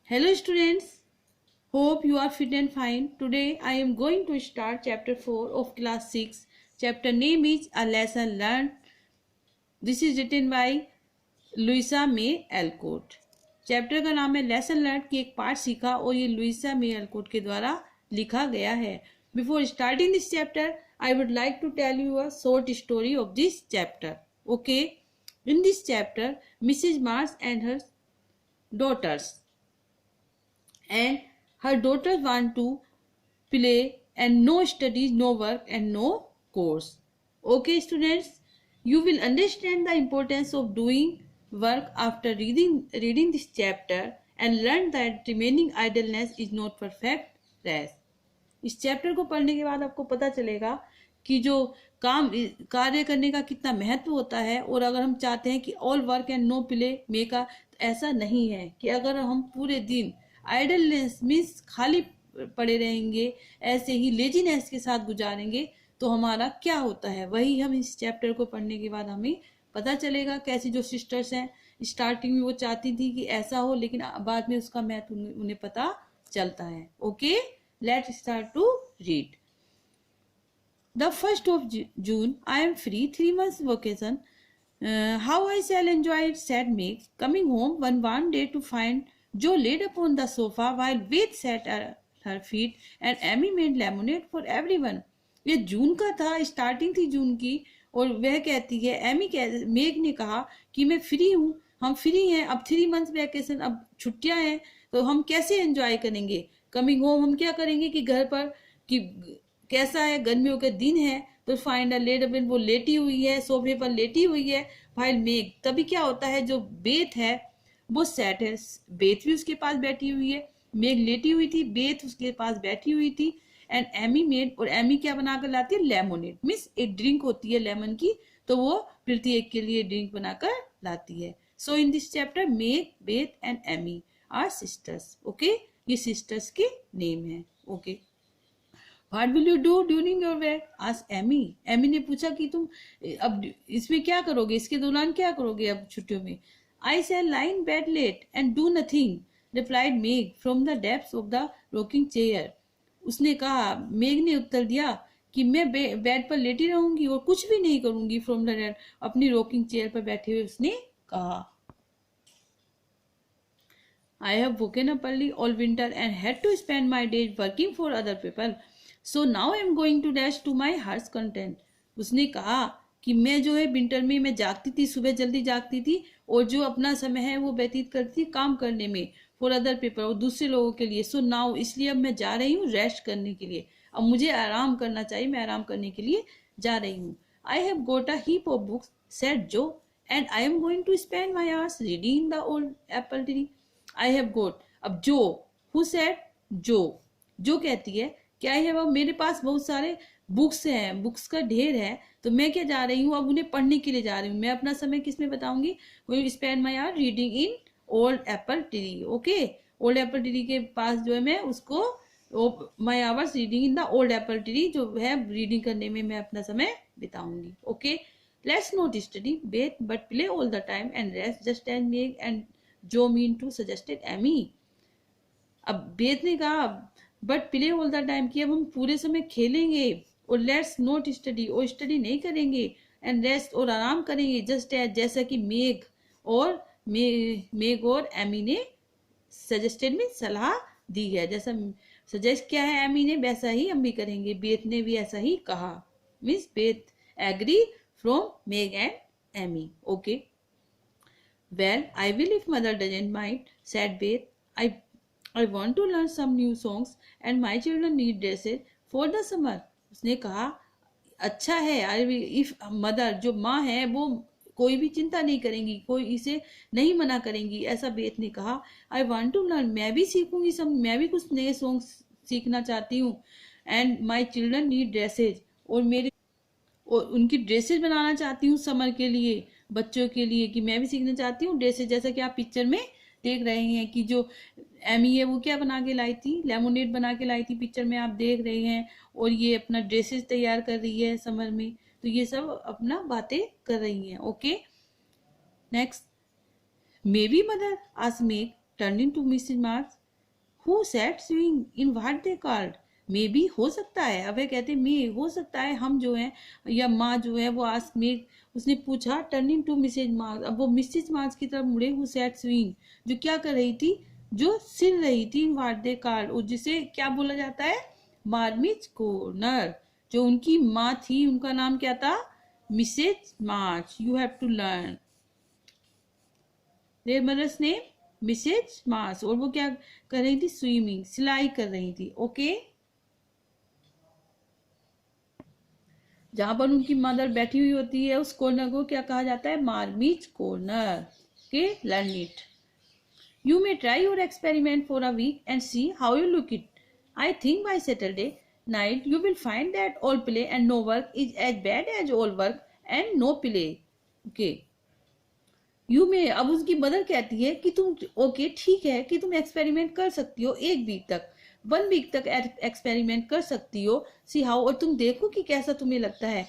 Hello students, hope you are fit and fine. Today I am going to start chapter 4 of class 6. Chapter name is A Lesson Learned. This is written by Louisa May Alcott. Chapter का नाम है lesson learn की एक पाठ सीखा और ये Luisa May Ellcot के द्वारा लिखा गया है। Before starting this chapter I would like to tell you a short story of this chapter. Okay, in this chapter Mrs March and her daughters and her daughters want to play and no studies, no work and no course. Okay students, you will understand the importance of doing work after reading this chapter and learn that remaining idleness is not perfect rest. इस chapter को पढ़ने के बाद आपको पता चलेगा कि जो कार्य करने का कितना महत्व होता है, और अगर हम चाहते हैं कि all work and no play make का, ऐसा नहीं है कि अगर हम पूरे दिन आइडलनेस मीन्स खाली पड़े रहेंगे, ऐसे ही लेजीनेस के साथ गुजारेंगे तो हमारा क्या होता है, वही हम इस चैप्टर को पढ़ने के बाद हमें पता चलेगा। कैसी जो सिस्टर्स हैं स्टार्टिंग में वो चाहती थी कि ऐसा हो, लेकिन बाद में उसका महत्व उन्हें पता चलता है। Okay, let's start to read. The 1st of June, I am free, 3 months vacation. How I shall enjoy it, said Meg, coming home one warm day to find Joe laid upon the sofa while Beth sat at her feet and Amy made lemonade for everyone. ये जून का था, starting थी जून की, और वह कहती है मेग ने कहा कि मैं फ्री हूँ, हम फ्री हैं, अब 3 months वैकेशन, अब छुट्टियां हैं, तो हम कैसे एंजॉय करेंगे। कमिंग होम हम क्या करेंगे कि घर पर कि कैसा है, गर्मियों के दिन है, तो फाइंड अ लेड अपन, वो लेटी हुई है, सोफे पर लेटी हुई है। फाइल मेग, तभी क्या होता है, जो बेथ है वो सेट है, बेथ भी उसके पास बैठी हुई है, मेग लेटी हुई थी, बेथ उसके पास बैठी हुई थी। एंड एमी मेड, और एमी क्या बनाकर लाती है, लेमोनेड मीन्स एक ड्रिंक होती है लेमन की, तो वो प्रत्येक के लिए ड्रिंक बनाकर लाती है। So in this chapter Meg, Beth and Amy are sisters. Okay, ये सिस्टर्स के नेम है। Okay, What will you do during your work? Asked Amy. Amy ने पूछा कि तुम अब इसमें क्या करोगे, इसके दौरान क्या करोगे अब छुट्टियों में। I shall lie in bed late and do nothing, replied Meg from the depths of the rocking chair. उसने कहा, मेग ने उत्तर दिया कि मैं बेड पर लेटी रहूंगी और कुछ भी नहीं करूंगी। फ्रॉम द डेड, अपनी रॉकिंग चेयर पर बैठे हुए उसने कहा। I have woken up early all winter and had to spend my days working for other people. So now I am going to dash to my heart's content. उसने कहा कि मैं जो है विंटर में मैं जागती थी, सुबह जल्दी जागती थी, और जो अपना समय है वो व्यतीत करती थी काम करने में, फॉर अदर पीपल, और दूसरे लोगों के लिए। सो नाउ, इसलिए अब मैं जा रही हूँ रेस्ट करने के लिए, अब मुझे आराम करना चाहिए, मैं आराम करने के लिए जा रही हूँ। I have got a heap of books, said Jo, and I am going to spend my hours reading in the old apple tree. I have got, अब जो, हु सेड, जो कहती है क्या है, वो मेरे पास बहुत सारे बुक्स हैं, बुक्स का ढेर है, तो मैं क्या जा रही हूँ, अब उन्हें पढ़ने के लिए जा रही हूँ। मैं अपना समय किस में बताऊंगी, वो spend my hour reading in old apple tree. Okay, old apple tree के पास जो है मैं उसको my hours reading in the old apple tree, जो है रीडिंग करने में मैं अपना समय बिताऊंगी। Okay, let's not study Beth but play all the time and rest just as Meg and Jo mean to suggested Amy. अब बेथ ने कहा but play all the time, कि अब हम पूरे समय खेलेंगे, और लेट्स नॉट स्टडी, और स्टडी नहीं करेंगे, एंड रेस्ट, और आराम करेंगे, जस्ट एज, जैसा कि मेग और एमी ने सजेस्टेड में सलाह दी है। जैसा सजेस्ट किया है एमी ने, वैसा ही हम भी करेंगे। बेथ ने भी ऐसा ही कहा, means Beth agree from Meg and Amy. Okay, well, I will if mother doesn't mind, said Beth. I want to learn some new songs and my children need dresses for the summer. उसने कहा अच्छा है, I will if mother, जो माँ है वो कोई भी चिंता नहीं करेंगी, कोई इसे नहीं मना करेंगी, ऐसा बेथ ने कहा। आई वॉन्ट टू लर्न, मैं भी सीखूंगी सब, मैं भी कुछ नए सॉन्ग सीखना चाहती हूँ। And my children need dresses, और उनकी ड्रेसेज बनाना चाहती हूँ समर के लिए, बच्चों के लिए, कि मैं भी सीखना चाहती हूँ ड्रेसेज। जैसा कि आप पिक्चर में देख रहे हैं कि जो एमी है वो क्या बना के लाई थी, लेमोनेड बना के लाई थी, पिक्चर में आप देख रहे हैं, और ये अपना ड्रेसेस तैयार कर रही है समर में, तो ये सब अपना बातें कर रही हैं। Okay, next, may be mother, asked Meg, turning to Mrs. March, who sat sewing in what they called, मे भी हो सकता है। अब कहते मे हो सकता है हम जो है या माँ जो है वो आस्क मे, उसने पूछा टर्निंग टू मिसेज मार्च, अब वो मिसेज मार्च की तरफ मुड़े, हु सैट स्विंग, जो क्या कर रही थी, जो सिल रही थी, इन व्हाट दे कॉल्ड, और जिसे क्या बोला जाता है, मार्मिज कॉर्नर। जो उनकी माँ थी उनका नाम क्या था, Mrs March. You have to learn their mother's name Mrs March. और वो क्या कर रही थी, स्विमिंग, सिलाई कर रही थी। ओके, जहां पर उनकी मदर बैठी हुई होती है उस कॉर्नर को क्या कहा जाता है, मार्मिज कॉर्नर। के learn it. You may try your experiment for a week and see how you look it. I think by Saturday night you will find that all play and no work is as bad as all work and no play. Okay, you में, अब उसकी mother कहती है कि तुम, okay ठीक है कि तुम एक्सपेरिमेंट कर सकती हो 1 वीक तक, 1 वीक तक एक्सपेरिमेंट कर सकती हो, सी हाउ, और तुम देखो कि कैसा तुम्हें लगता है।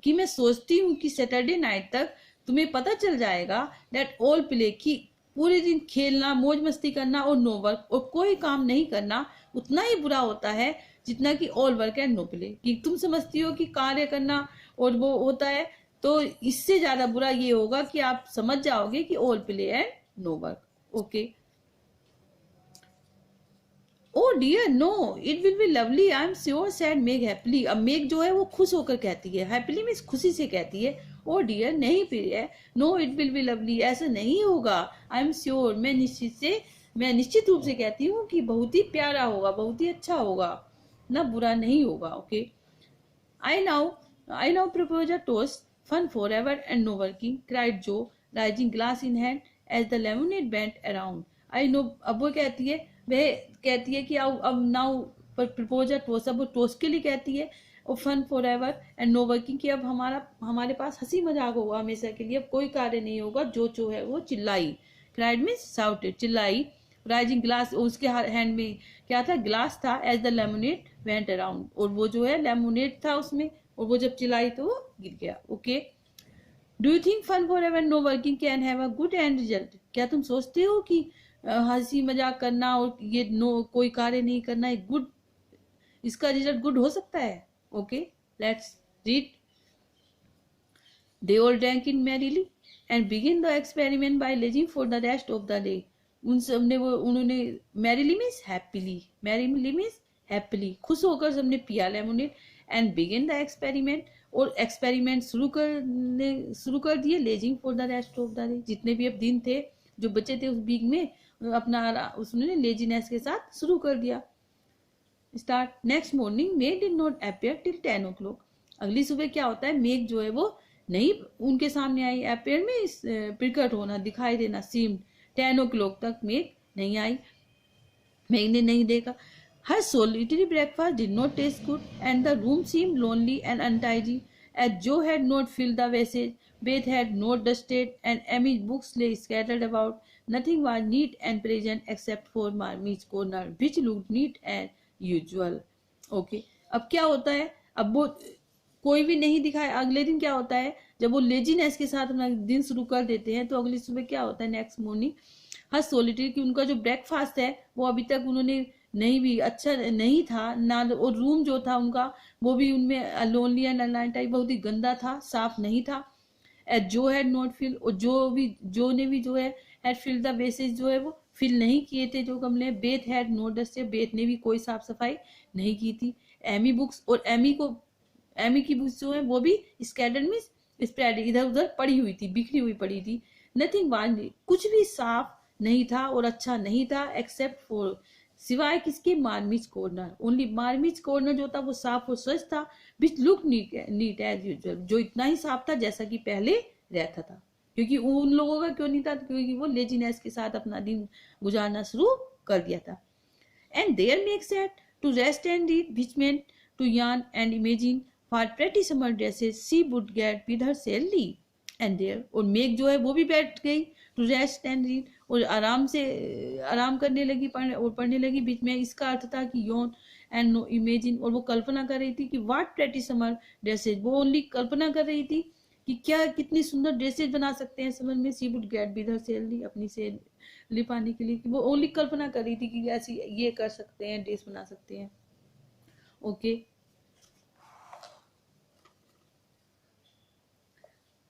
कि मैं सोचती हूँ कि सैटरडे नाइट तक तुम्हें पता चल जाएगा दैट ऑल प्ले, की पूरे दिन खेलना, मौज मस्ती करना, और नो वर्क, और कोई काम नहीं करना उतना ही बुरा होता है जितना कि all work and no play. कि तुम समझती हो कि कार्य करना और वो होता है, तो इससे ज्यादा बुरा ये होगा कि आप समझ जाओगे कि all play and no work. Okay, oh dear no it will be lovely I am sure said Meg happily. अब मेग जो है वो खुश होकर कहती है, हैप्पीली मीन्स खुशी से कहती है, ओ डियर नहीं प्रिय, no it will be lovely ऐसा नहीं होगा, आई एम श्योर मैं निश्चित रूप से कहती हूँ कि बहुत ही प्यारा होगा, बहुत ही अच्छा होगा ना, बुरा नहीं होगा। Okay, I now propose a toast, fun forever and no working, cried Joe, rising glass in hand as the lemonade went around. I know, अब वो कहती है, वह कहती है कि अब नाउ प्रपोज अ टोस्ट, अब वो टोस्ट के लिए कहती है, और fun for ever and no working, कि अब हमारे पास हंसी मजाक होगा हमेशा के लिए, अब कोई कार्य नहीं होगा। जो है वो चिल्लाई, क्राइड मीन्स शाउटेड, चिल्लाई, राइजिंग ग्लास, उसके हैंड में क्या था, ग्लास था, as the lemonade went around, और वो जो है लेमोनेड था उसमें, और वो जब चिल्लाई तो वो गिर गया। Okay, do you think fun for ever no working can have a good end result, क्या तुम सोचते हो कि हंसी मजाक करना और ये नो कोई कार्य नहीं करना एक गुड, इसका रिजल्ट गुड हो सकता है। Okay, let's read. They all drank in merrily and began the experiment by lazing for the rest of the day. उन सबने वो उन्होंने मैरिली मीन्स हैप्पीली खुश होकर सबने पिया lemonade, and begin the experiment, और एक्सपेरिमेंट शुरू कर दिए, lazing for the rest of the day, जितने भी अब दिन थे जो बचे थे उस वीक में अपना उसने लेजीनेस के साथ शुरू कर दिया। Start. Next morning Meg did not appear till 10 o'clock। अगली सुबह क्या होता है, मेग जो है वो नहीं उनके सामने आई, अपियर में प्रकट होना, दिखाई देना, सीम 10 o'clock तक मेग नहीं आई, मेग ने नहीं देखा। Her solitary breakfast did not taste good and the room seem lonely and untidy as Jo had not filled the vases, Beth had not dusted, and Amy's books lay scattered about. Nothing was neat and present except for Marmy's corner, which looked neat as usual. Okay, अब क्या होता है, अब वो कोई भी नहीं दिखाया। अगले दिन क्या होता है, जब वो लेजीनेस के साथ अपना दिन शुरू कर देते हैं, तो अगली सुबह क्या होता है, नेक्स्ट मॉर्निंग हर सोलिटरी की उनका जो ब्रेकफास्ट है वो अभी तक उन्होंने नहीं भी अच्छा नहीं था ना, और रूम जो था उनका वो भी उनमें लोनली एंड अनलाइट बहुत ही गंदा था, साफ नहीं था। जो हैड नॉट फिल, और जो ने भी जो है हैड फिल द बेसिस, जो है वो फिल नहीं किए थे जो गमले। Beth had not dusted, Beth ने भी कोई साफ सफाई नहीं की थी। एमी बुक्स, और एमी की बुक्स जो है वो भी स्कैटर्ड में स्प्रेड, इधर उधर पड़ी हुई थी, बिखरी हुई पड़ी थी। नथिंग वाज, कुछ भी साफ नहीं था और अच्छा नहीं था, एक्सेप्ट फॉर, सिवाय किसके, Marmee's corner. Only Marmee's corner जो था वो साफ और स्वच्छ था, which look neat as usual, जो इतना ही साफ था जैसा कि पहले रहता था। क्योंकि उन लोगों का क्यों नहीं था, क्योंकि वो लेजीनेस के साथ अपना दिन गुजारना शुरू कर दिया था। And there make set to rest and read, which meant to yarn and imagine for pretty summer dresses she would get with her Sally. And there, और मेक जो है वो भी बैठ गई टू रेस्ट एंड रीड, और आराम करने लगी, पढ़ने लगी। बीच में इसका अर्थ था कि यौन एंड नो इमेजिन, और वो कल्पना कर रही थी कि व्हाट प्रेटी समर ड्रेसेज, वो ओनली कल्पना कर रही थी कि क्या कितनी सुंदर ड्रेसेज बना सकते हैं समर में। She would get with her salary, अपनी लिपाने के लिए, कि वो ओनली कल्पना कर रही थी कि ऐसी ये कर सकते हैं, ड्रेस बना सकते हैं। ओके,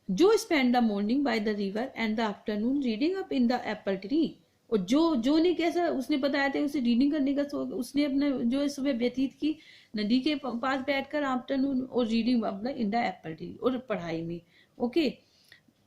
जो spend the morning by the river and the afternoon reading up in the Apple tree. और जो ने कैसा उसने बताया था, उसे रीडिंग करने का शौक, उसने अपना जो है सुबह व्यतीत की नदी के पास बैठकर आफ्टरनून, और रीडिंग अपना इन द एप्पल ट्री, और पढ़ाई में। Okay,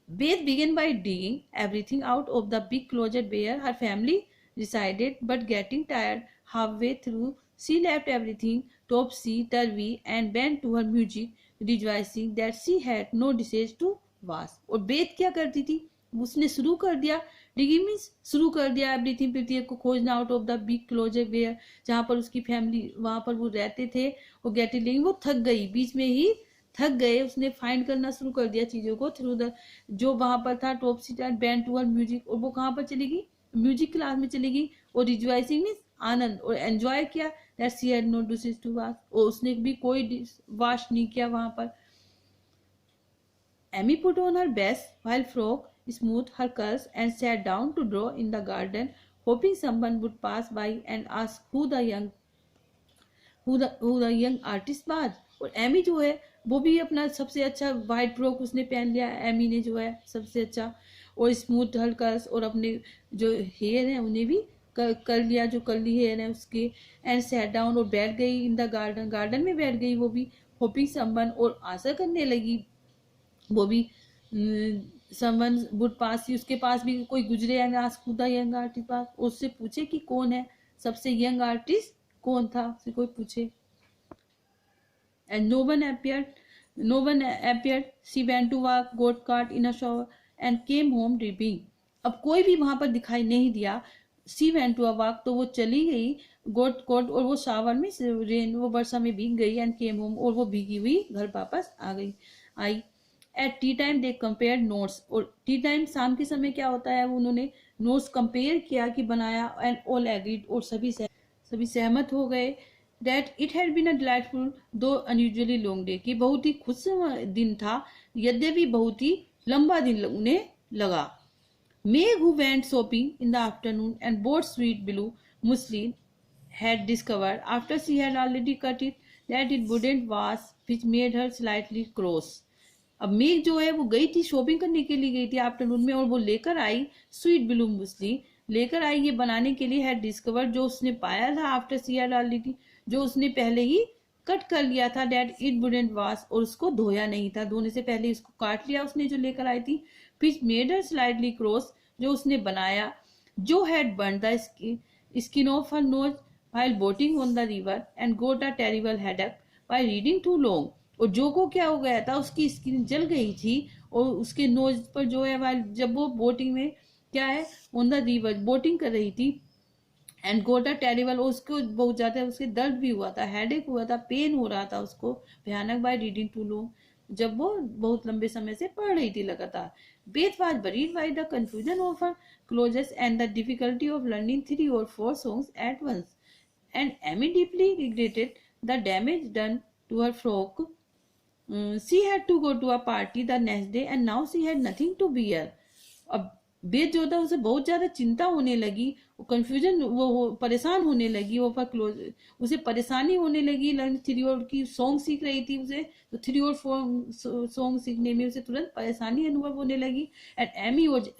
Beth began by digging everything out of the big closet where her family resided, but getting tired halfway through, she left everything topsy-turvy and bent to her music, rejoicing that she had no dishes to wash. और Beth क्या करती थी, उसने शुरू कर दिया digging, means शुरू कर दिया एवरीथिंग पृथ्वी को खोजना, out of the big closet where, जहाँ पर उसकी फैमिली, वहां पर वो रहते थे। और गेटिंग, लेकिन वो थक गई, बीच में ही थक गए, उसने फाइंड करना शुरू कर दिया चीजों को थ्रू द, जो वहां पर था top seat and band to her music, और वो कहाँ पर चलेगी, म्यूजिक क्लास में चलेगी। और रिजॉइसिंग मीन्स आनंद, और एंजॉय किया that she had no dishes to wash, और उसने भी कोई वॉश नहीं किया वहां पर। Amy put on her best while frock smooth her curls and sat down to draw in the garden, hoping someone would pass by and ask who the young artist was. और Amy जो है वो भी अपना सबसे अच्छा white frock उसने पहन लिया, एमी ने जो है सबसे अच्छा, और स्मूथ हल्कर्स, और अपने जो हेयर है उन्हें भी कर लिया, जो कर्ली हेयर है उसके। एंड सैट डाउन, और बैठ गई इन द गार्डन, गार्डन में बैठ गई वो भी। होपिंग समवन, और आशा करने लगी वो भी, समवन वुड पास, उसके पास भी कोई गुजरे, and ask who the young artist पास, उससे पूछे कि कौन है सबसे यंग आर्टिस्ट, कौन था, उससे कोई पूछे। And no one appeared. She went to work, got caught in a shower and came home dripping. अब कोई भी वहां पर दिखाई नहीं दिया। She went to a work, तो वो चली गई, got caught, और वो शावर में रेन, वो वर्षा में भीग गई, and came home, और वो भीगी हुई घर वापस आई। At tea time they compare notes, और टी टाइम शाम के समय क्या होता है, उन्होंने नोट्स कंपेयर किया कि बनाया, एंड ऑल एग्रीड, और सभी सहमत हो गए that it had been a delightful though unusually long day, कि बहुत ही खुश दिन था, यद्यपि बहुत ही लंबा दिन उन्हें लगा। Meg, who went shopping in the afternoon and bought sweet blue muslin, had discovered after she had already cut it that it wouldn't wash, which made her slightly cross. अब मेघ जो है वो गई थी, शॉपिंग करने के लिए गई थी आफ्टरनून में, और वो लेकर आई स्वीट ब्लू मुस्ली, लेकर आई ये बनाने के लिए। हैड डिस्कवर, जो उसने पाया था, आफ्टर सी हैड ऑलरेडी, जो उसने पहले ही कट कर लिया था, डेट इट वुडंट वॉश, और उसको धोया नहीं था, धोने से पहले इसको काट लिया उसने जो लेकर आई थी। Which made her slightly cross, जो उसने बनाया, जो had burn the skin off her nose while boating on the river and got a terrible headache by reading too long. और जो को क्या हो गया था, उसकी स्किन जल गई थी, और उसके नोज पर जो है वाइल, जब वो बोटिंग में क्या है ऑन द रिवर बोटिंग कर रही थी, एंड गोट अ टेरिबल, उसको बहुत ज्यादा उसके दर्द भी हुआ था, हेडेक हुआ था, पेन हो रहा था उसको भयानक, बाय रीडिंग टू लॉन्ग, जब वो बहुत लंबे समय से पढ़ रही थी लगातार। Beth was buried by the confusion of her closets and the difficulty of learning 3 or 4 songs at once, and Amy deeply regretted the damage done to her frock. She had to go to a party the next day and now she had nothing to wear. अब बेद जो था उसे बहुत ज्यादा चिंता होने लगी, वो कंफ्यूजन, वो परेशान होने लगी, वो पर क्लोज, उसे परेशानी होने लगी। लर्न 3 और की सॉन्ग सीख रही थी उसे, तो 3 और 4 सॉन्ग सीखने में उसे तुरंत परेशानी अनुभव होने लगी। एंड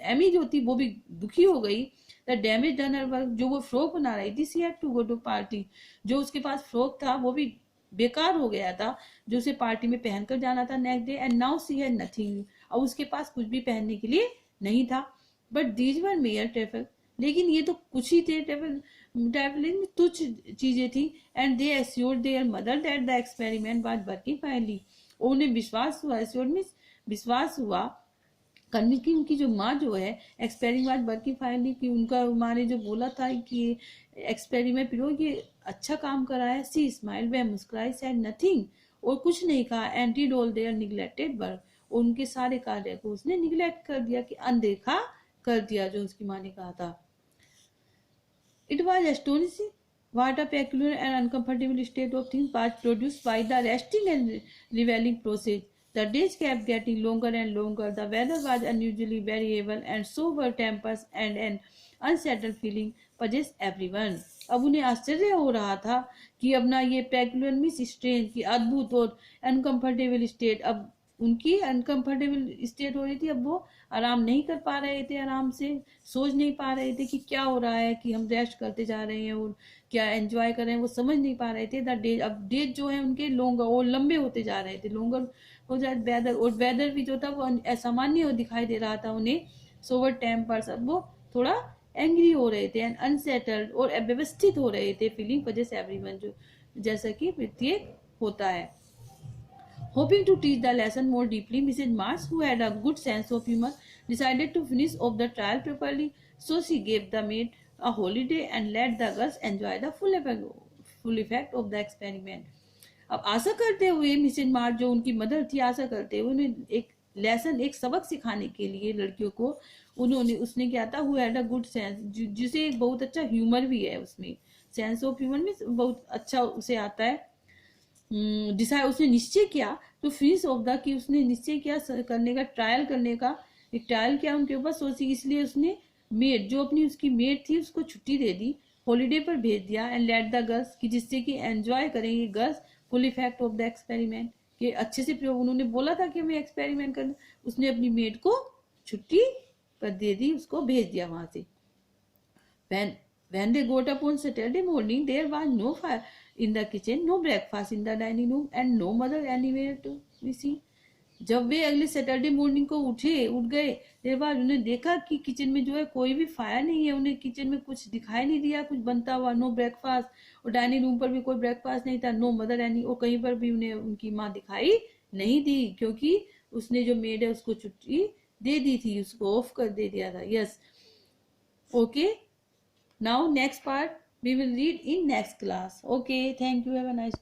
एमी जो थी वो भी दुखी हो गई। The damage done her work, जो वो फ्रॉक बना रही थी, she had to go to party, जो उसके पास फ्रॉक था वो भी बेकार हो गया था, जो उसे पार्टी में पहनकर जाना था next day. And now she had nothing, और उसके पास कुछ भी पहनने के लिए नहीं था। But these were mayor travel, लेकिन ये तो कुछ ही थे, ट्रेवलिंग तुच्छ चीजें थी। And they assured there mother that the experiment was working finally, उन्हें विश्वास हुआ, एश्योर्ड मींस विश्वास हुआ, कि उनकी जो माँ जो है एक्सपेरिमेंट वर्किंग फाइनली, कि उनका माँ ने जो बोला था कि एक्सपेरिमेंट प्रयोग ये अच्छा काम करा है। सी स्माइल, वह मुस्कुराई, सेड नथिंग, और कुछ नहीं कहा। And did all their neglected work, उनके सारे कार्य को उसने निग्लेक्ट कर दिया, कि अनदेखा कर दिया जो उसकी माँ ने कहा था। It was astonishing what a peculiar and uncomfortable state of things was produced by the resting and reveling process. The days kept getting longer and longer. The weather was unusually variable, and so were tempers and an unsettled feeling possessed everyone. अब उन्हें आश्चर्य हो रहा था कि अपना ये peculiar miss strange की अद्भुत और अनकंफर्टेबल स्टेट, अब उनकी अनकंफर्टेबल स्टेट हो रही थी। अब वो आराम नहीं कर पा रहे थे, आराम से सोच नहीं पा रहे थे कि क्या हो रहा है, कि हम रेस्ट करते जा रहे हैं और क्या एंजॉय कर रहे हैं, वो समझ नहीं पा रहे थे। द डे, अब डेज जो है उनके लॉन्गर और लंबे होते जा रहे थे, लॉन्गर हो जाए। वेदर, और वेदर भी जो था वो असामान्य दिखाई दे रहा था उन्हें। सोवर टेम्पर्स, अब वो थोड़ा एंग्री हो रहे थे एंड अनसेटल्ड और अव्यवस्थित हो रहे थे। फीलिंग वजह से एवरीवन, जो जैसा कि प्रत्येक होता है। Hoping to teach the lesson more deeply, Mrs. Mars, who had a good sense of humor, decided to finish off the trial properly. So she gave the maid a holiday and let the girls enjoy the full effect of the experiment. अब आशा करते हुए Mrs मार्च, जो उनकी mother थी, आशा करते हुए उन्हें एक लेसन, एक सबक सिखाने के लिए लड़कियों को, उसने क्या था, who had a good sense, जिसे एक बहुत अच्छा ह्यूमर भी है, उसमें सेंस ऑफ ह्यूमर में बहुत अच्छा उसे आता है। डिसाइड, उसने निश्चय किया तो फिनिश ऑफ द, कि उसने निश्चय किया करने का, ट्रायल करने का, एक ट्रायल किया उनके ऊपर सोची। इसलिए उसने मेड, जो अपनी उसकी मेड थी, उसको छुट्टी दे दी, हॉलीडे पर भेज दिया। एंड लेट द गर्ल्स, कि जिससे कि एंजॉय करेंगे girls full effect of the experiment, कि अच्छे से प्रयोग, उन्होंने बोला था कि हमें एक्सपेरिमेंट करना, उसने अपनी मेड को छुट्टी पर दे दी, उसको भेज दिया वहां से। When they got up on Saturday morning, there was no fire in the kitchen, no breakfast in the dining room, and no mother anywhere to be seen. जब वे अगले सैटरडे मॉर्निंग को उठ गए, देर बाद उन्हें देखा कि किचन में जो है कोई भी फायर नहीं है, उन्हें किचन में कुछ दिखाई नहीं दिया, कुछ बनता हुआ, नो ब्रेकफास्ट, और डाइनिंग रूम पर भी कोई ब्रेकफास्ट नहीं था, नो मदर एनी, और कहीं पर भी उन्हें उनकी माँ दिखाई नहीं दी, क्योंकि उसने जो मेड है उसको छुट्टी दे दी थी, उसको ऑफ कर दे दिया था। Yes, okay, now next part we will read in next class. Okay, thank you, have a nice